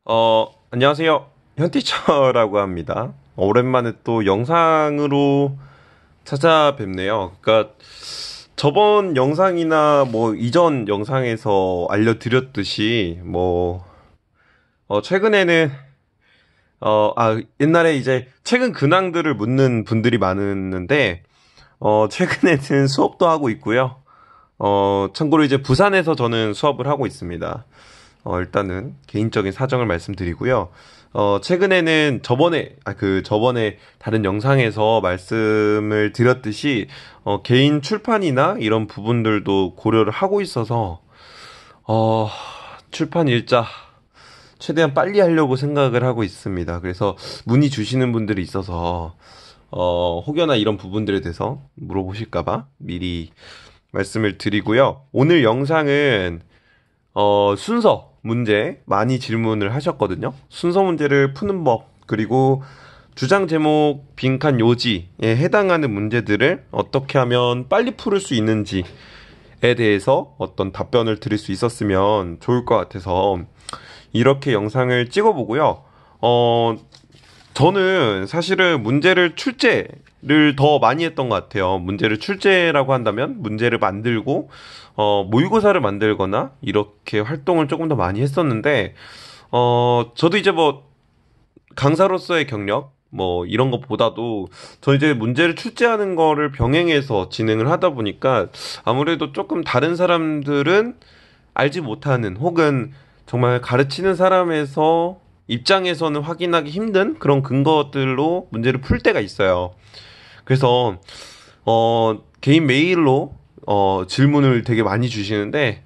안녕하세요. 현티처라고 합니다. 오랜만에 또 영상으로 찾아뵙네요. 그러니까 저번 영상이나 뭐 이전 영상에서 알려드렸듯이 최근에는 옛날에 이제 최근 근황들을 묻는 분들이 많았는데 최근에는 수업도 하고 있고요. 참고로 이제 부산에서 저는 수업을 하고 있습니다. 일단은 개인적인 사정을 말씀드리고요. 최근에는 저번에 다른 영상에서 말씀을 드렸듯이, 개인 출판이나 이런 부분들도 고려를 하고 있어서, 어, 출판 일자, 최대한 빨리 하려고 생각을 하고 있습니다. 그래서 문의 주시는 분들이 있어서, 혹여나 이런 부분들에 대해서 물어보실까봐 미리 말씀을 드리고요. 오늘 영상은 순서 문제 많이 질문을 하셨거든요. 순서 문제를 푸는 법, 그리고 주장 제목 빈칸 요지에 해당하는 문제들을 어떻게 하면 빨리 풀을 수 있는지에 대해서 어떤 답변을 드릴 수 있었으면 좋을 것 같아서 이렇게 영상을 찍어보고요. 저는 사실은 문제를 출제를 더 많이 했던 것 같아요. 문제를 출제라고 한다면 문제를 만들고 모의고사를 만들거나 이렇게 활동을 조금 더 많이 했었는데 저도 이제 뭐 강사로서의 경력 뭐 이런 것보다도 저 이제 문제를 출제하는 거를 병행해서 진행을 하다 보니까 아무래도 조금 다른 사람들은 알지 못하는 혹은 정말 가르치는 사람에서 입장에서는 확인하기 힘든 그런 근거들로 문제를 풀 때가 있어요. 그래서 개인 메일로 질문을 되게 많이 주시는데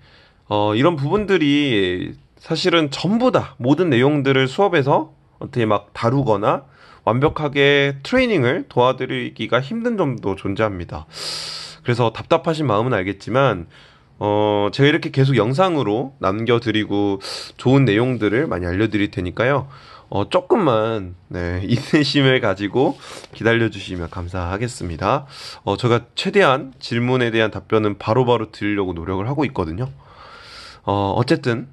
이런 부분들이 사실은 전부 다 모든 내용들을 수업에서 어떻게 막 다루거나 완벽하게 트레이닝을 도와드리기가 힘든 점도 존재합니다. 그래서 답답하신 마음은 알겠지만 제가 이렇게 계속 영상으로 남겨드리고 좋은 내용들을 많이 알려드릴 테니까요. 조금만, 네, 인내심을 가지고 기다려주시면 감사하겠습니다. 제가 최대한 질문에 대한 답변은 바로바로 드리려고 노력을 하고 있거든요. 어쨌든,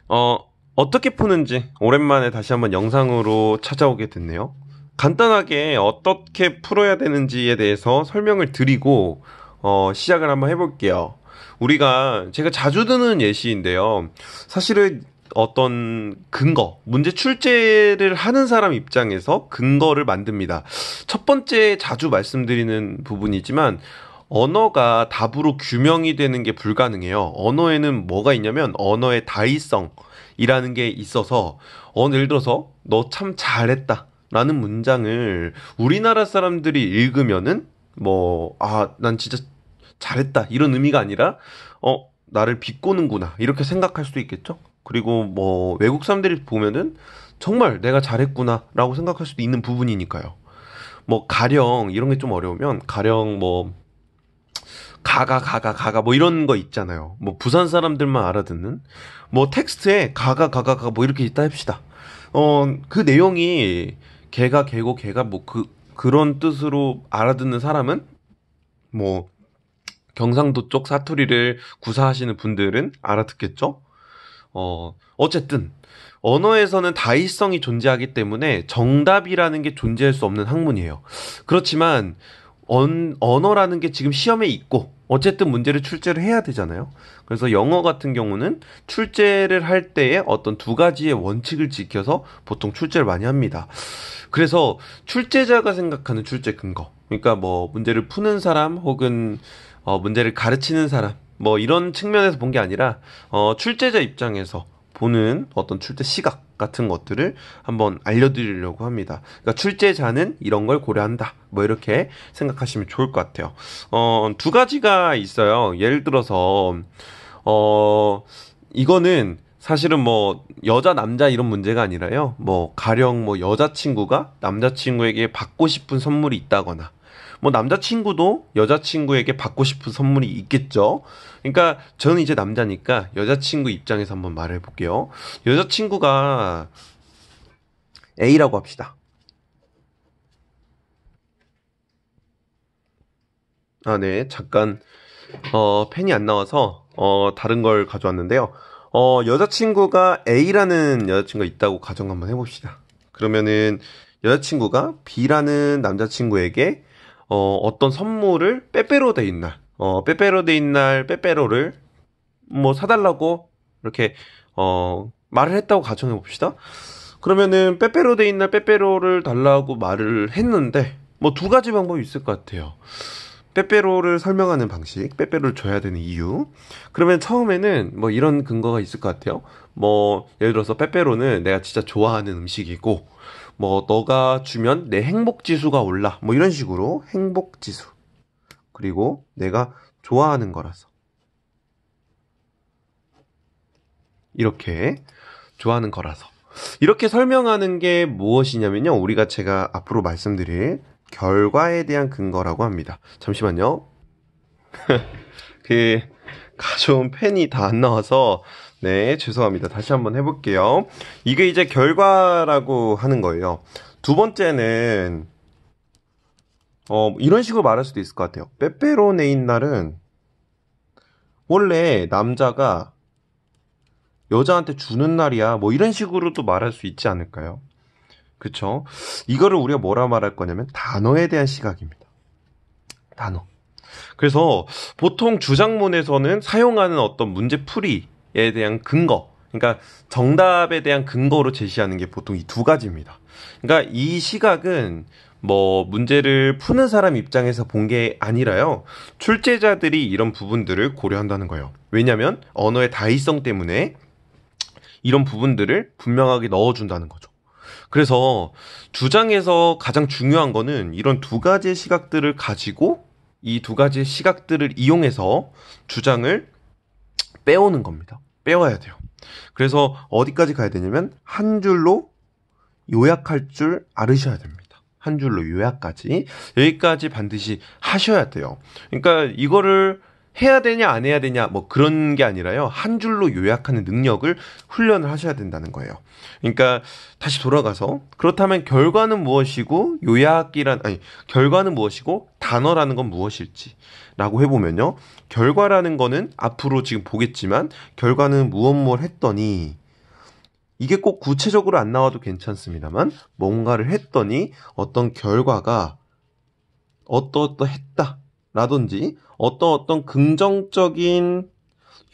어, 어떻게 푸는지 오랜만에 다시 한번 영상으로 찾아오게 됐네요. 간단하게 어떻게 풀어야 되는지에 대해서 설명을 드리고, 시작을 한번 해볼게요. 제가 자주 드는 예시인데요. 사실은 어떤 문제 출제를 하는 사람 입장에서 근거를 만듭니다. 첫 번째 자주 말씀드리는 부분이지만, 언어가 답으로 규명이 되는 게 불가능해요. 언어에는 뭐가 있냐면, 언어의 다의성이라는 게 있어서, 예를 들어서, 너 참 잘했다. 라는 문장을 우리나라 사람들이 읽으면은, 난 진짜 잘했다. 이런 의미가 아니라, 나를 비꼬는구나. 이렇게 생각할 수도 있겠죠? 그리고 외국 사람들이 보면은, 정말 내가 잘했구나. 라고 생각할 수도 있는 부분이니까요. 가령, 이런 게 좀 어려우면, 가령 가가 이런 거 있잖아요. 부산 사람들만 알아듣는 텍스트에 가가 이렇게 있다 합시다. 그 내용이 개가 개고 개가 그런 뜻으로 알아듣는 사람은 뭐 경상도 쪽 사투리를 구사하시는 분들은 알아듣겠죠? 어쨌든 언어에서는 다의성이 존재하기 때문에 정답이라는 게 존재할 수 없는 학문이에요. 그렇지만 언어라는 게 지금 시험에 있고 어쨌든 문제를 출제를 해야 되잖아요. 그래서 영어 같은 경우는 출제를 할 때에 어떤 두 가지의 원칙을 지켜서 보통 출제를 많이 합니다. 그래서 출제자가 생각하는 출제 근거, 그러니까 문제를 푸는 사람 혹은 문제를 가르치는 사람 이런 측면에서 본 게 아니라 출제자 입장에서 보는 어떤 출제 시각 같은 것들을 한번 알려드리려고 합니다. 그러니까 출제자는 이런 걸 고려한다. 이렇게 생각하시면 좋을 것 같아요. 두 가지가 있어요. 예를 들어서 이거는 사실은 여자 남자 이런 문제가 아니라요. 가령 여자친구가 남자친구에게 받고 싶은 선물이 있다거나 남자친구도 여자친구에게 받고 싶은 선물이 있겠죠. 그러니까 저는 이제 남자니까 여자친구 입장에서 한번 말해 볼게요. 여자친구가 A라고 합시다. 네. 잠깐 펜이 안 나와서 다른 걸 가져왔는데요. 여자친구가 A라는 여자친구가 있다고 가정 한번 해봅시다. 그러면은 여자친구가 B라는 남자친구에게 어떤 선물을 빼빼로 데이인 날, 빼빼로 데이인 날 빼빼로를 뭐 사달라고 이렇게 말을 했다고 가정해 봅시다. 그러면은 빼빼로 데이인 날 빼빼로를 달라고 말을 했는데 뭐 두 가지 방법이 있을 것 같아요. 빼빼로를 설명하는 방식, 빼빼로를 줘야 되는 이유. 그러면 처음에는 뭐 이런 근거가 있을 것 같아요. 뭐 예를 들어서 빼빼로는 내가 진짜 좋아하는 음식이고 뭐 너가 주면 내 행복 지수가 올라. 뭐 이런 식으로 행복 지수. 그리고 내가 좋아하는 거라서. 이렇게 좋아하는 거라서. 이렇게 설명하는 게 무엇이냐면요. 제가 앞으로 말씀드릴 결과에 대한 근거라고 합니다. 잠시만요. 가져온 펜이 다 안 나와서 네, 죄송합니다. 다시 한번 해볼게요. 이게 이제 결과라고 하는 거예요. 두 번째는 이런 식으로 말할 수도 있을 것 같아요. 빼빼로네인 날은 원래 남자가 여자한테 주는 날이야. 뭐 이런 식으로도 말할 수 있지 않을까요? 그쵸? 이거를 우리가 뭐라 말할 거냐면 단어에 대한 시각입니다. 단어. 그래서 보통 주장문에서는 사용하는 어떤 문제풀이에 대한 근거, 그러니까 정답에 대한 근거로 제시하는 게 보통 이 두 가지입니다. 그러니까 이 시각은 뭐 문제를 푸는 사람 입장에서 본 게 아니라요. 출제자들이 이런 부분들을 고려한다는 거예요. 왜냐하면 언어의 다의성 때문에 이런 부분들을 분명하게 넣어준다는 거죠. 그래서 주장에서 가장 중요한 거는 이런 두 가지의 시각들을 가지고 이 두 가지의 시각들을 이용해서 주장을 빼오는 겁니다. 빼와야 돼요. 그래서 어디까지 가야 되냐면 한 줄로 요약할 줄 알으셔야 됩니다. 한 줄로 요약까지. 여기까지 반드시 하셔야 돼요. 그러니까 이거를 해야 되냐 안 해야 되냐 뭐 그런 게 아니라요. 한 줄로 요약하는 능력을 훈련을 하셔야 된다는 거예요. 그러니까 다시 돌아가서 그렇다면 결과는 무엇이고 결과는 무엇이고 단어라는 건 무엇일지 라고 해보면요. 결과라는 거는 앞으로 지금 보겠지만 결과는 무엇 했더니 이게 꼭 구체적으로 안 나와도 괜찮습니다만 뭔가를 했더니 어떤 결과가 어떠했다 라든지 어떤 긍정적인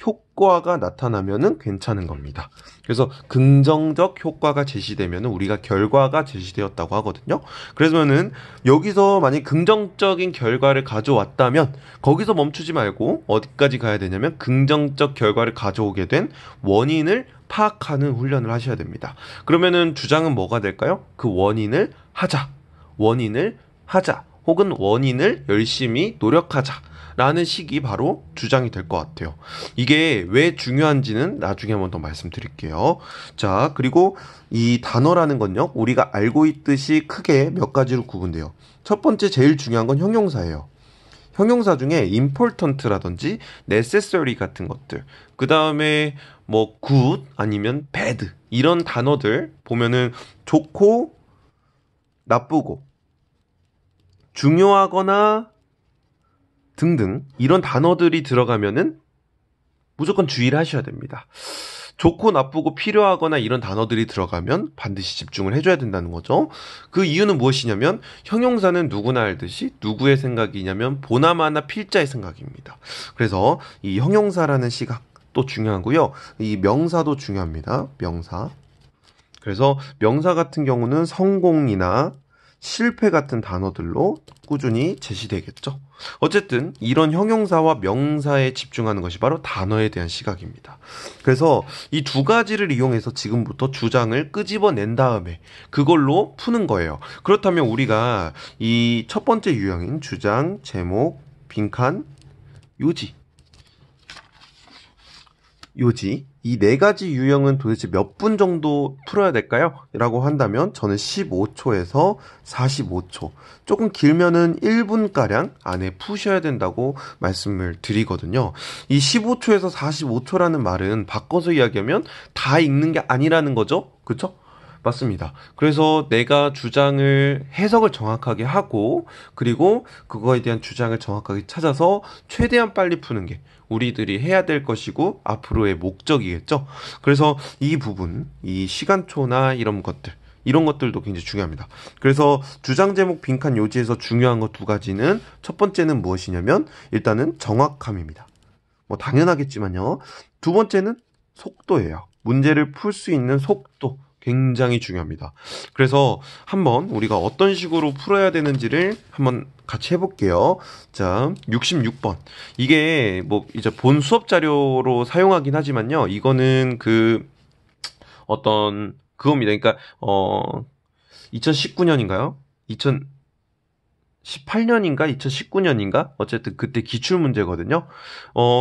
효과가 나타나면은 괜찮은 겁니다. 그래서 긍정적 효과가 제시되면은 우리가 결과가 제시되었다고 하거든요. 그러면은 여기서 만약 긍정적인 결과를 가져왔다면 거기서 멈추지 말고 어디까지 가야 되냐면 긍정적 결과를 가져오게 된 원인을 파악하는 훈련을 하셔야 됩니다. 그러면은 주장은 뭐가 될까요? 그 원인을 하자. 혹은 원인을 열심히 노력하자. 라는 식이 바로 주장이 될 것 같아요. 이게 왜 중요한지는 나중에 한번 더 말씀드릴게요. 자, 그리고 이 단어라는 건요, 우리가 알고 있듯이 크게 몇 가지로 구분돼요. 첫 번째 제일 중요한 건 형용사예요. 형용사 중에 important라든지 necessary 같은 것들, 그 다음에 뭐 good 아니면 bad 이런 단어들 보면은 좋고 나쁘고 중요하거나 등등 이런 단어들이 들어가면은 무조건 주의를 하셔야 됩니다. 좋고 나쁘고 필요하거나 이런 단어들이 들어가면 반드시 집중을 해줘야 된다는 거죠. 그 이유는 무엇이냐면 형용사는 누구나 알듯이 누구의 생각이냐면 보나마나 필자의 생각입니다. 그래서 이 형용사라는 시각도 중요하고요. 이 명사도 중요합니다. 명사. 그래서 명사 같은 경우는 성공이나 실패 같은 단어들로 꾸준히 제시되겠죠. 어쨌든 이런 형용사와 명사에 집중하는 것이 바로 단어에 대한 시각입니다. 그래서 이 두 가지를 이용해서 지금부터 주장을 끄집어낸 다음에 그걸로 푸는 거예요. 그렇다면 우리가 이 첫 번째 유형인 주장, 제목, 빈칸, 요지 이 네 가지 유형은 도대체 몇 분 정도 풀어야 될까요? 라고 한다면 저는 15초에서 45초 조금 길면은 1분가량 안에 푸셔야 된다고 말씀을 드리거든요. 이 15초에서 45초라는 말은 바꿔서 이야기하면 다 읽는 게 아니라는 거죠. 그쵸? 맞습니다. 그래서 내가 주장을 해석을 정확하게 하고 그리고 그거에 대한 주장을 정확하게 찾아서 최대한 빨리 푸는 게 우리들이 해야 될 것이고 앞으로의 목적이겠죠. 그래서 이 부분, 이 시간초나 이런 것들도 굉장히 중요합니다. 그래서 주장 제목 빈칸 요지에서 중요한 거 두 가지는 첫 번째는 무엇이냐면 일단은 정확함입니다. 뭐 당연하겠지만요. 두 번째는 속도예요. 문제를 풀 수 있는 속도 굉장히 중요합니다. 그래서 한번 우리가 어떤 식으로 풀어야 되는지를 한번 같이 해볼게요. 자, 66번. 이게 뭐 이제 본 수업 자료로 사용하긴 하지만요. 이거는 그 어떤 그겁니다. 그러니까 2019년인가요? 18년인가 2019년인가 어쨌든 그때 기출 문제거든요.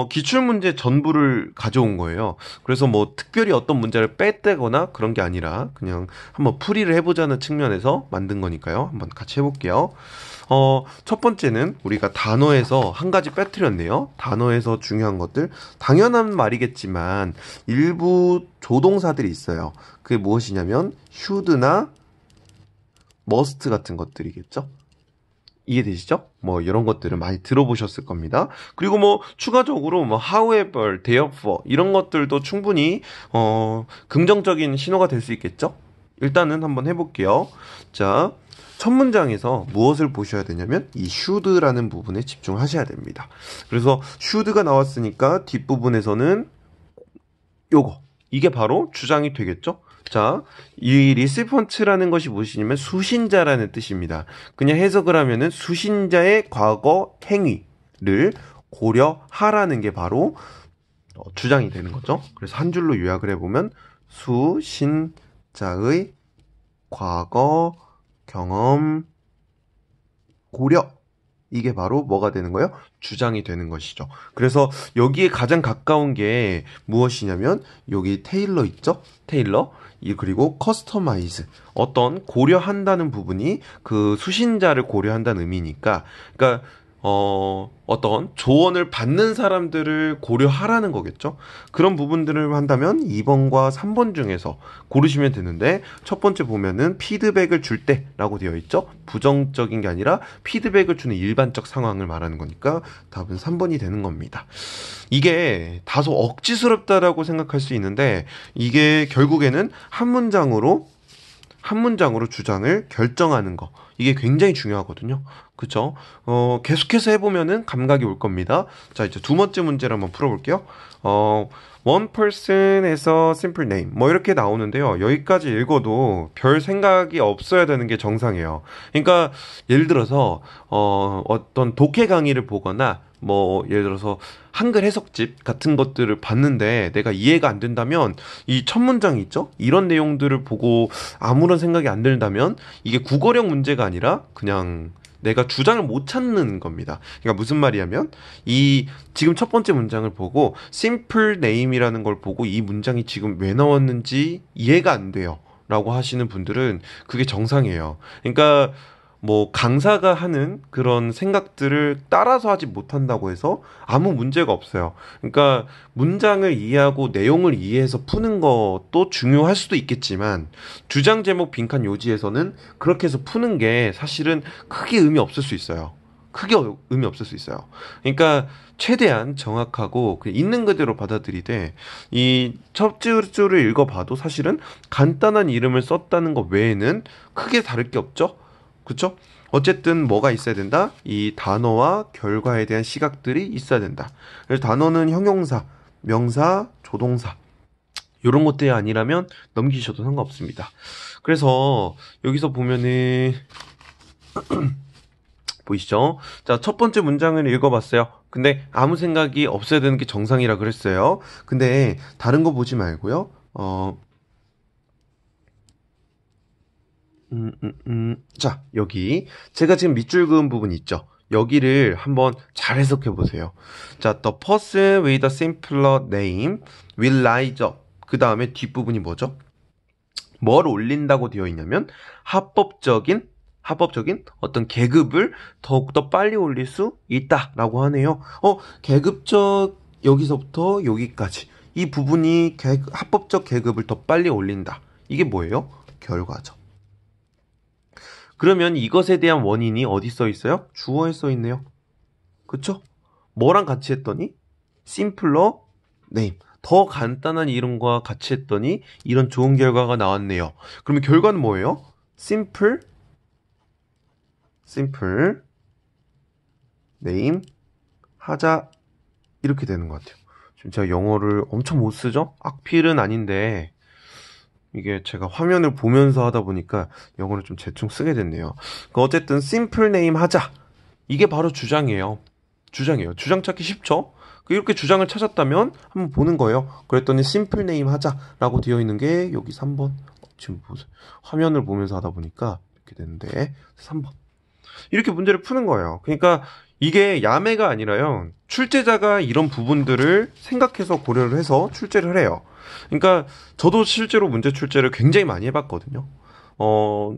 기출 문제 전부를 가져온 거예요. 그래서 뭐 특별히 어떤 문제를 뺐다거나 그런 게 아니라 그냥 한번 풀이를 해보자는 측면에서 만든 거니까요. 한번 같이 해볼게요. 첫 번째는 우리가 단어에서 한 가지 빼뜨렸네요. 단어에서 중요한 것들. 당연한 말이겠지만 일부 조동사들이 있어요. 그게 무엇이냐면 should나 must 같은 것들이겠죠. 이해되시죠? 뭐 이런 것들을 많이 들어보셨을 겁니다. 그리고 뭐 추가적으로 뭐 however, therefore 이런 것들도 충분히 긍정적인 신호가 될 수 있겠죠? 일단은 한번 해볼게요. 자, 첫 문장에서 무엇을 보셔야 되냐면 이 should라는 부분에 집중하셔야 됩니다. 그래서 should가 나왔으니까 뒷부분에서는 이게 바로 주장이 되겠죠? 자, 이 리시펀트라는 것이 무엇이냐면 수신자라는 뜻입니다. 그냥 해석을 하면은 수신자의 과거 행위를 고려하라는 게 바로 주장이 되는 거죠. 그래서 한 줄로 요약을 해보면 수신자의 과거 경험 고려 이게 바로 뭐가 되는 거예요? 주장이 되는 것이죠. 그래서 여기에 가장 가까운 게 무엇이냐면 여기 테일러 있죠? 테일러 그리고 커스터마이즈 어떤 고려한다는 부분이 그 수신자를 고려한다는 의미니까 그러니까 어떤 조언을 받는 사람들을 고려하라는 거겠죠. 그런 부분들을 한다면 2번과 3번 중에서 고르시면 되는데 첫 번째 보면은 피드백을 줄 때라고 되어 있죠. 부정적인 게 아니라 피드백을 주는 일반적 상황을 말하는 거니까 답은 3번이 되는 겁니다. 이게 다소 억지스럽다라고 생각할 수 있는데 이게 결국에는 한 문장으로 주장을 결정하는 거. 이게 굉장히 중요하거든요. 그쵸? 계속해서 해보면은 감각이 올 겁니다. 자, 이제 두 번째 문제를 한번 풀어볼게요. one person에서 simple name. 뭐 이렇게 나오는데요. 여기까지 읽어도 별 생각이 없어야 되는 게 정상이에요. 그러니까, 예를 들어서, 어떤 독해 강의를 보거나, 뭐, 예를 들어서, 한글 해석집 같은 것들을 봤는데 내가 이해가 안 된다면 이 첫 문장이 있죠? 이런 내용들을 보고 아무런 생각이 안 들다면 이게 국어력 문제가 아니라 그냥 내가 주장을 못 찾는 겁니다. 그러니까 무슨 말이냐면 이 지금 첫 번째 문장을 보고 simple name이라는 걸 보고 이 문장이 지금 왜 나왔는지 이해가 안 돼요. 라고 하시는 분들은 그게 정상이에요. 그러니까 뭐 강사가 하는 그런 생각들을 따라서 하지 못한다고 해서 아무 문제가 없어요. 그러니까 문장을 이해하고 내용을 이해해서 푸는 것도 중요할 수도 있겠지만 주장 제목 빈칸 요지에서는 그렇게 해서 푸는 게 사실은 크게 의미 없을 수 있어요. 크게 의미 없을 수 있어요. 그러니까 최대한 정확하고 있는 그대로 받아들이되 이 첫 줄을 읽어봐도 사실은 간단한 이름을 썼다는 것 외에는 크게 다를 게 없죠. 그쵸? 어쨌든 뭐가 있어야 된다? 이 단어와 결과에 대한 시각들이 있어야 된다. 그래서 단어는 형용사, 명사, 조동사 이런 것들이 아니라면 넘기셔도 상관없습니다. 그래서 여기서 보면은 보이시죠? 자, 첫 번째 문장을 읽어봤어요. 근데 아무 생각이 없어야 되는 게 정상이라 그랬어요. 근데 다른 거 보지 말고요. 자, 여기 제가 지금 밑줄 그은 부분 있죠? 여기를 한번 잘 해석해 보세요. 자, the person with a simpler name will rise up. 그 다음에 뒷부분이 뭐죠? 뭘 올린다고 되어 있냐면 합법적인 어떤 계급을 더욱더 빨리 올릴 수 있다라고 하네요. 계급적 여기서부터 여기까지 이 부분이 합법적 계급을 더 빨리 올린다. 이게 뭐예요? 결과죠. 그러면 이것에 대한 원인이 어디 써 있어요? 주어에 써 있네요. 그쵸? 뭐랑 같이 했더니 simpler name. 더 간단한 이름과 같이 했더니 이런 좋은 결과가 나왔네요. 그러면 결과는 뭐예요? simple name 하자 이렇게 되는 것 같아요. 지금 제가 영어를 엄청 못 쓰죠? 악필은 아닌데 이게 제가 화면을 보면서 하다 보니까 영어를 좀 대충 쓰게 됐네요. 그러니까 어쨌든 simple name 하자. 이게 바로 주장이에요. 주장 찾기 쉽죠? 이렇게 주장을 찾았다면 한번 보는 거예요. 그랬더니 simple name 하자라고 되어 있는 게 여기 3번. 지금 보세요. 화면을 보면서 하다 보니까 이렇게 되는데 3번. 이렇게 문제를 푸는 거예요. 그러니까 이게 야매가 아니라요. 출제자가 이런 부분들을 생각해서 고려를 해서 출제를 해요. 그러니까 저도 실제로 문제 출제를 굉장히 많이 해봤거든요. 뭐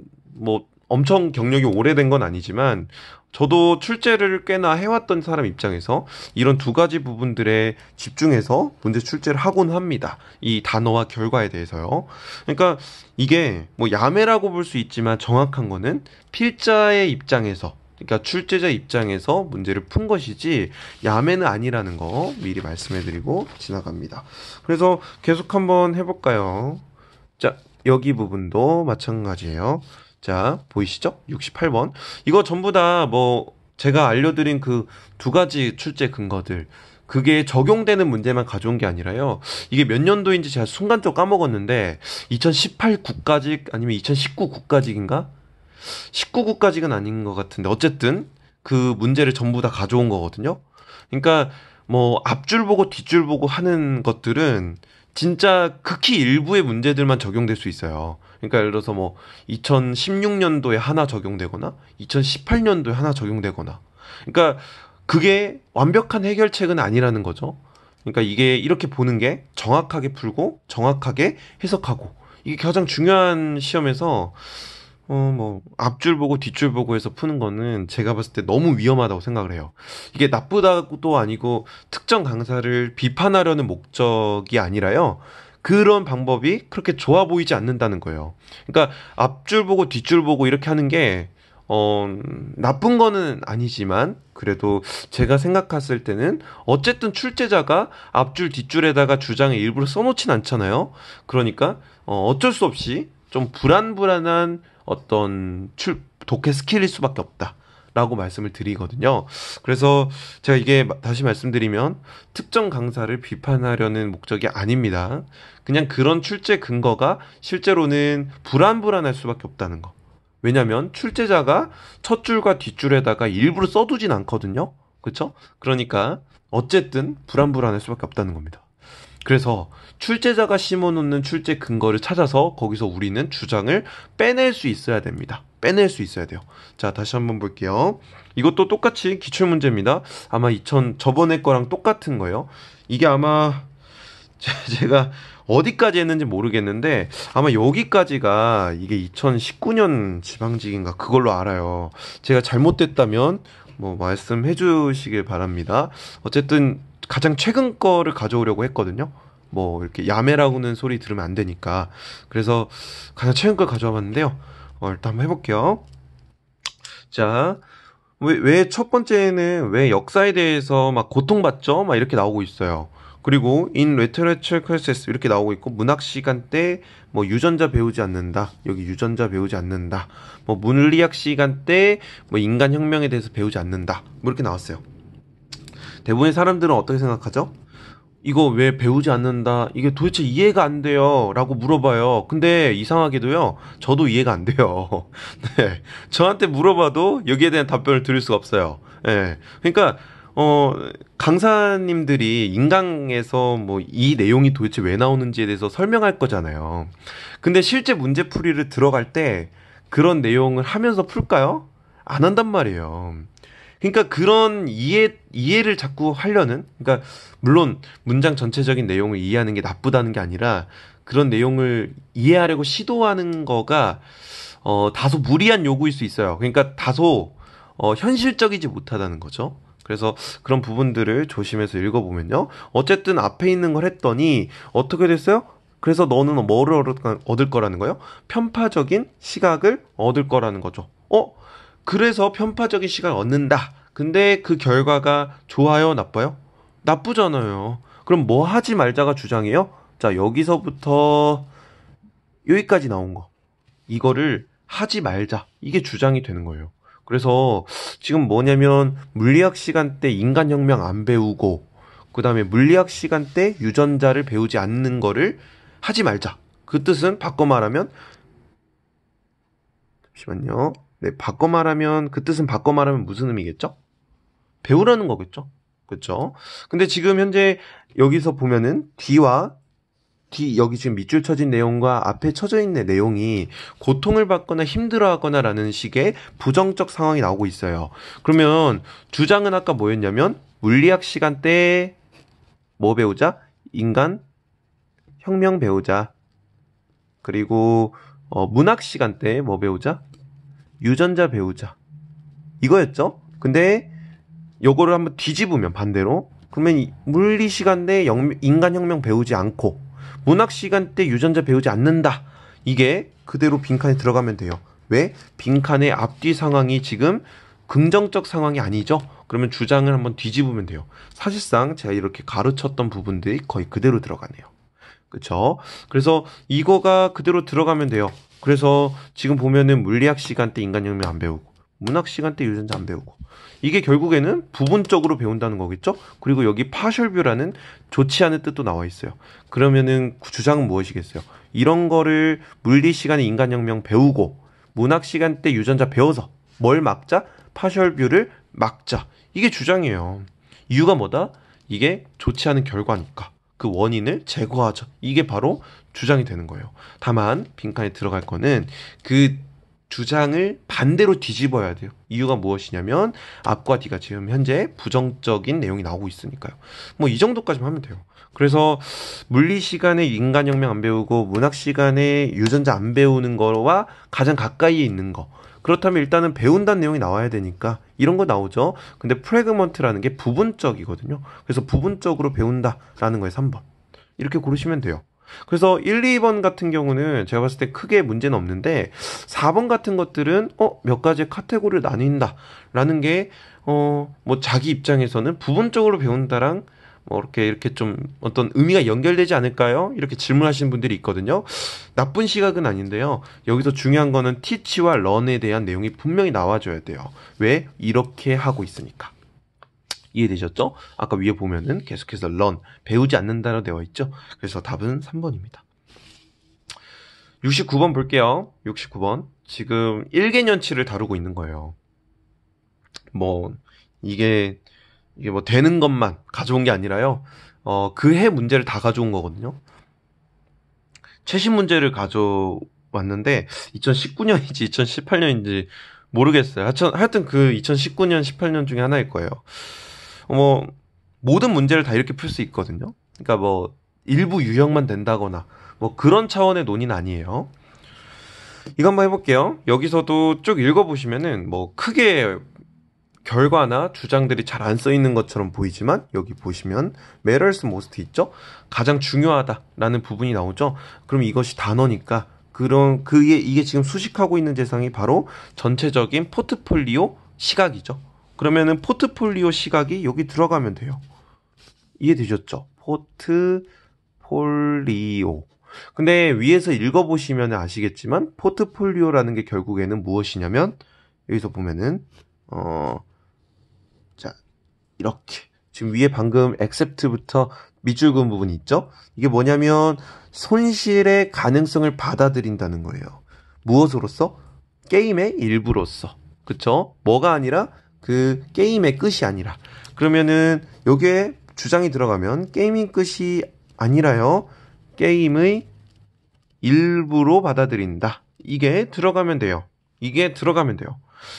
엄청 경력이 오래된 건 아니지만 저도 출제를 꽤나 해왔던 사람 입장에서 이런 두 가지 부분들에 집중해서 문제 출제를 하곤 합니다. 이 단어와 결과에 대해서요. 그러니까 이게 뭐 야매라고 볼 수 있지만 정확한 거는 필자의 입장에서 그러니까 출제자 입장에서 문제를 푼 것이지 야매는 아니라는 거 미리 말씀해드리고 지나갑니다. 그래서 계속 한번 해볼까요? 자, 여기 부분도 마찬가지예요. 자, 보이시죠? 68번. 이거 전부 다 뭐 제가 알려드린 그 두 가지 출제 근거들 그게 적용되는 문제만 가져온 게 아니라요. 이게 몇 년도인지 제가 순간적으로 까먹었는데 2018 국가직 아니면 2019 국가직인가? 19구까지는 아닌 것 같은데 어쨌든 그 문제를 전부 다 가져온 거거든요. 그러니까 뭐 앞줄 보고 뒷줄 보고 하는 것들은 진짜 극히 일부의 문제들만 적용될 수 있어요. 그러니까 예를 들어서 뭐 2016년도에 하나 적용되거나 2018년도에 하나 적용되거나 그러니까 그게 완벽한 해결책은 아니라는 거죠. 그러니까 이게 이렇게 보는 게 정확하게 풀고 정확하게 해석하고 이게 가장 중요한 시험에서 뭐, 앞줄 보고 뒷줄 보고 해서 푸는 거는 제가 봤을 때 너무 위험하다고 생각을 해요. 이게 나쁘다고도 아니고 특정 강사를 비판하려는 목적이 아니라요. 그런 방법이 그렇게 좋아 보이지 않는다는 거예요. 그러니까 앞줄 보고 뒷줄 보고 이렇게 하는 게, 나쁜 거는 아니지만, 그래도 제가 생각했을 때는 어쨌든 출제자가 앞줄 뒷줄에다가 주장을 일부러 써놓진 않잖아요. 그러니까, 어쩔 수 없이 좀 불안불안한 어떤 독해 스킬일 수밖에 없다라고 말씀을 드리거든요. 그래서 제가 이게 다시 말씀드리면 특정 강사를 비판하려는 목적이 아닙니다. 그냥 그런 출제 근거가 실제로는 불안불안할 수밖에 없다는 거. 왜냐면 출제자가 첫 줄과 뒷줄에다가 일부러 써두진 않거든요. 그렇죠? 그러니까 어쨌든 불안불안할 수밖에 없다는 겁니다. 그래서 출제자가 심어놓는 출제 근거를 찾아서 거기서 우리는 주장을 빼낼 수 있어야 됩니다. 빼낼 수 있어야 돼요. 자, 다시 한번 볼게요. 이것도 똑같이 기출문제입니다. 아마 저번에 거랑 똑같은 거예요. 이게 아마 제가 어디까지 했는지 모르겠는데 아마 여기까지가 이게 2019년 지방직인가 그걸로 알아요. 제가 잘못됐다면 뭐 말씀해 주시길 바랍니다. 어쨌든 가장 최근 거를 가져오려고 했거든요. 뭐 이렇게 야매라고는 소리 들으면 안 되니까. 그래서 가장 최근 걸 가져와 봤는데요. 일단 한번 해볼게요. 자, 왜 첫 번째는 왜 역사에 대해서 막 고통받죠? 막 이렇게 나오고 있어요. 그리고 in literature classes 이렇게 나오고 있고 문학 시간 때 뭐 유전자 배우지 않는다. 여기 유전자 배우지 않는다. 뭐 물리학 시간 때 뭐 인간 혁명에 대해서 배우지 않는다. 뭐 이렇게 나왔어요. 대부분의 사람들은 어떻게 생각하죠? 이거 왜 배우지 않는다? 이게 도대체 이해가 안 돼요. 라고 물어봐요. 근데 이상하게도요, 저도 이해가 안 돼요. 네. 저한테 물어봐도 여기에 대한 답변을 드릴 수가 없어요. 네. 그러니까, 강사님들이 인강에서 뭐 이 내용이 도대체 왜 나오는지에 대해서 설명할 거잖아요. 근데 실제 문제풀이를 들어갈 때 그런 내용을 하면서 풀까요? 안 한단 말이에요. 그러니까 그런 이해를 자꾸 하려는, 그러니까 물론 문장 전체적인 내용을 이해하는 게 나쁘다는 게 아니라 그런 내용을 이해하려고 시도하는 거가 다소 무리한 요구일 수 있어요. 그러니까 다소 현실적이지 못하다는 거죠. 그래서 그런 부분들을 조심해서 읽어보면요. 어쨌든 앞에 있는 걸 했더니 어떻게 됐어요? 그래서 너는 뭐를 얻을 거라는 거예요? 편파적인 시각을 얻을 거라는 거죠. 그래서 편파적인 시각을 얻는다. 근데 그 결과가 좋아요, 나빠요? 나쁘잖아요. 그럼 뭐 하지 말자가 주장이에요? 자, 여기서부터 여기까지 나온 거. 이거를 하지 말자. 이게 주장이 되는 거예요. 그래서 지금 뭐냐면 물리학 시간 때 인간혁명 안 배우고 그 다음에 물리학 시간 때 유전자를 배우지 않는 거를 하지 말자. 그 뜻은 바꿔 말하면 잠시만요. 네, 그 뜻은 바꿔 말하면 무슨 의미겠죠? 배우라는 거겠죠? 그렇죠? 근데 지금 현재 여기서 보면은 여기 지금 밑줄 쳐진 내용과 앞에 쳐져 있는 내용이 고통을 받거나 힘들어하거나 라는 식의 부정적 상황이 나오고 있어요. 그러면 주장은 아까 뭐였냐면 물리학 시간 때 뭐 배우자? 인간 혁명 배우자. 그리고 문학 시간 때 뭐 배우자? 유전자 배우자. 이거였죠? 근데 요거를 한번 뒤집으면 반대로 그러면 물리 시간 때 인간 혁명 배우지 않고 문학 시간 때 유전자 배우지 않는다. 이게 그대로 빈칸에 들어가면 돼요. 왜? 빈칸의 앞뒤 상황이 지금 긍정적 상황이 아니죠? 그러면 주장을 한번 뒤집으면 돼요. 사실상 제가 이렇게 가르쳤던 부분들이 거의 그대로 들어가네요. 그쵸? 그래서 이거가 그대로 들어가면 돼요. 그래서 지금 보면은 물리학 시간 때 인간혁명 안 배우고 문학 시간 때 유전자 안 배우고 이게 결국에는 부분적으로 배운다는 거겠죠? 그리고 여기 파셜뷰라는 좋지 않은 뜻도 나와 있어요. 그러면은 주장은 무엇이겠어요? 이런 거를 물리 시간에 인간혁명 배우고 문학 시간 때 유전자 배워서 뭘 막자? 파셜뷰를 막자. 이게 주장이에요. 이유가 뭐다? 이게 좋지 않은 결과니까. 그 원인을 제거하자. 이게 바로 주장이 되는 거예요. 다만 빈칸에 들어갈 거는 그 주장을 반대로 뒤집어야 돼요. 이유가 무엇이냐면 앞과 뒤가 지금 현재 부정적인 내용이 나오고 있으니까요. 뭐 이 정도까지만 하면 돼요. 그래서 물리 시간에 인간혁명 안 배우고 문학 시간에 유전자 안 배우는 거와 가장 가까이에 있는 거. 그렇다면 일단은 배운다는 내용이 나와야 되니까 이런 거 나오죠. 근데 프래그먼트라는 게 부분적이거든요. 그래서 부분적으로 배운다라는 거에 3번. 이렇게 고르시면 돼요. 그래서 1, 2번 같은 경우는 제가 봤을 때 크게 문제는 없는데 4번 같은 것들은 몇 가지의 카테고리를 나뉜다라는 게 뭐 자기 입장에서는 부분적으로 배운다랑 뭐 이렇게 좀 어떤 의미가 연결되지 않을까요? 이렇게 질문하시는 분들이 있거든요. 나쁜 시각은 아닌데요. 여기서 중요한 거는 teach와 learn에 대한 내용이 분명히 나와줘야 돼요. 왜? 이렇게 하고 있으니까. 이해되셨죠? 아까 위에 보면은 계속해서 learn, 배우지 않는다로 되어 있죠? 그래서 답은 3번입니다. 69번 볼게요. 69번. 지금 1개년치를 다루고 있는 거예요. 이게 뭐 되는 것만 가져온 게 아니라요. 그 해 문제를 다 가져온 거거든요. 최신 문제를 가져왔는데 2019년인지 2018년인지 모르겠어요. 하여튼 그 2019년, 18년 중에 하나일 거예요. 모든 문제를 다 이렇게 풀 수 있거든요. 그러니까 일부 유형만 된다거나 그런 차원의 논의는 아니에요. 이거 한번 해볼게요. 여기서도 쭉 읽어보시면은 크게 결과나 주장들이 잘 안 써 있는 것처럼 보이지만 여기 보시면 matters most 있죠? 가장 중요하다라는 부분이 나오죠? 그럼 이것이 단어니까 이게 지금 수식하고 있는 대상이 바로 전체적인 포트폴리오 시각이죠. 그러면은 포트폴리오 시각이 여기 들어가면 돼요. 이해되셨죠? 포트폴리오. 근데 위에서 읽어보시면 아시겠지만 포트폴리오라는 게 결국에는 무엇이냐면 여기서 보면은 자 이렇게 지금 위에 방금 accept부터 밑줄 그은 부분이 있죠? 이게 뭐냐면 손실의 가능성을 받아들인다는 거예요. 무엇으로서? 게임의 일부로서. 그쵸? 뭐가 아니라 그 게임의 끝이 아니라. 그러면은 여기에 주장이 들어가면 게임의 끝이 아니라요. 게임의 일부로 받아들인다. 이게 들어가면 돼요.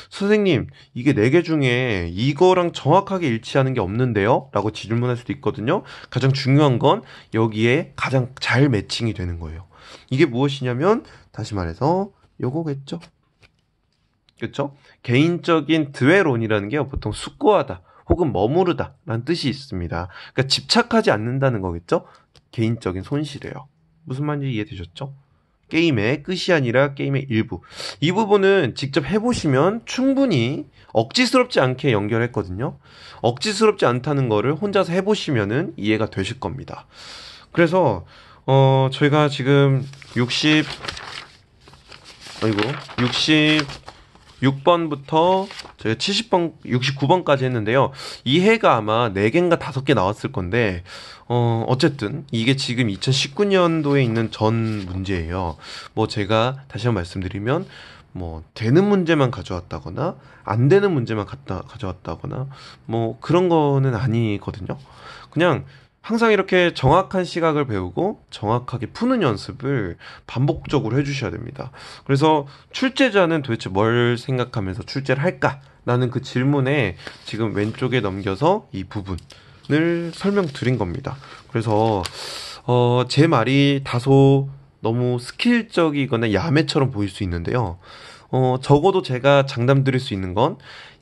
선생님, 이게 4개 중에 이거랑 정확하게 일치하는 게 없는데요? 라고 질문할 수도 있거든요. 가장 중요한 건 여기에 가장 잘 매칭이 되는 거예요. 이게 무엇이냐면 다시 말해서 요거겠죠. 그렇죠? 개인적인 드웨론이라는 게 보통 숙고하다 혹은 머무르다 라는 뜻이 있습니다. 그러니까 집착하지 않는다는 거겠죠? 개인적인 손실이에요. 무슨 말인지 이해되셨죠? 게임의 끝이 아니라 게임의 일부. 이 부분은 직접 해보시면 충분히 억지스럽지 않게 연결했거든요. 억지스럽지 않다는 거를 혼자서 해보시면은 이해가 되실 겁니다. 그래서 저희가 지금 66번부터 저희가 70번, 69번까지 했는데요. 이 해가 아마 4개인가 5개 나왔을 건데, 어쨌든 이게 지금 2019년도에 있는 전 문제예요. 뭐 제가 다시 한번 말씀드리면, 뭐 되는 문제만 가져왔다거나 안 되는 문제만 가져왔다거나 뭐 그런 거는 아니거든요. 그냥 항상 이렇게 정확한 시각을 배우고 정확하게 푸는 연습을 반복적으로 해주셔야 됩니다. 그래서 출제자는 도대체 뭘 생각하면서 출제를 할까? 라는 그 질문에 지금 왼쪽에 넘겨서 이 부분을 설명드린 겁니다. 그래서 제 말이 다소 너무 스킬적이거나 야매처럼 보일 수 있는데요. 적어도 제가 장담 드릴 수 있는 건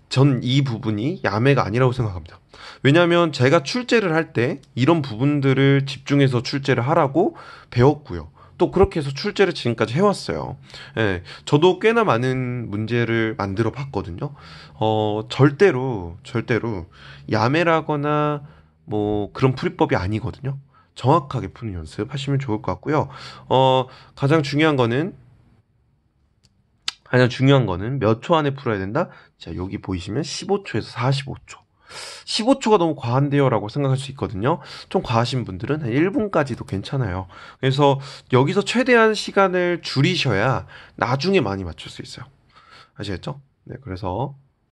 전 이 부분이 야매가 아니라고 생각합니다. 왜냐하면 제가 출제를 할 때 이런 부분들을 집중해서 출제를 하라고 배웠고요. 또 그렇게 해서 출제를 지금까지 해왔어요. 예, 저도 꽤나 많은 문제를 만들어 봤거든요. 절대로 야매라거나 뭐 그런 풀이법이 아니거든요. 정확하게 푸는 연습 하시면 좋을 것 같고요. 가장 중요한 거는 몇 초 안에 풀어야 된다? 자, 여기 보이시면 15초에서 45초. 15초가 너무 과한데요? 라고 생각할 수 있거든요. 좀 과하신 분들은 한 1분까지도 괜찮아요. 그래서 여기서 최대한 시간을 줄이셔야 나중에 많이 맞출 수 있어요. 아시겠죠? 네, 그래서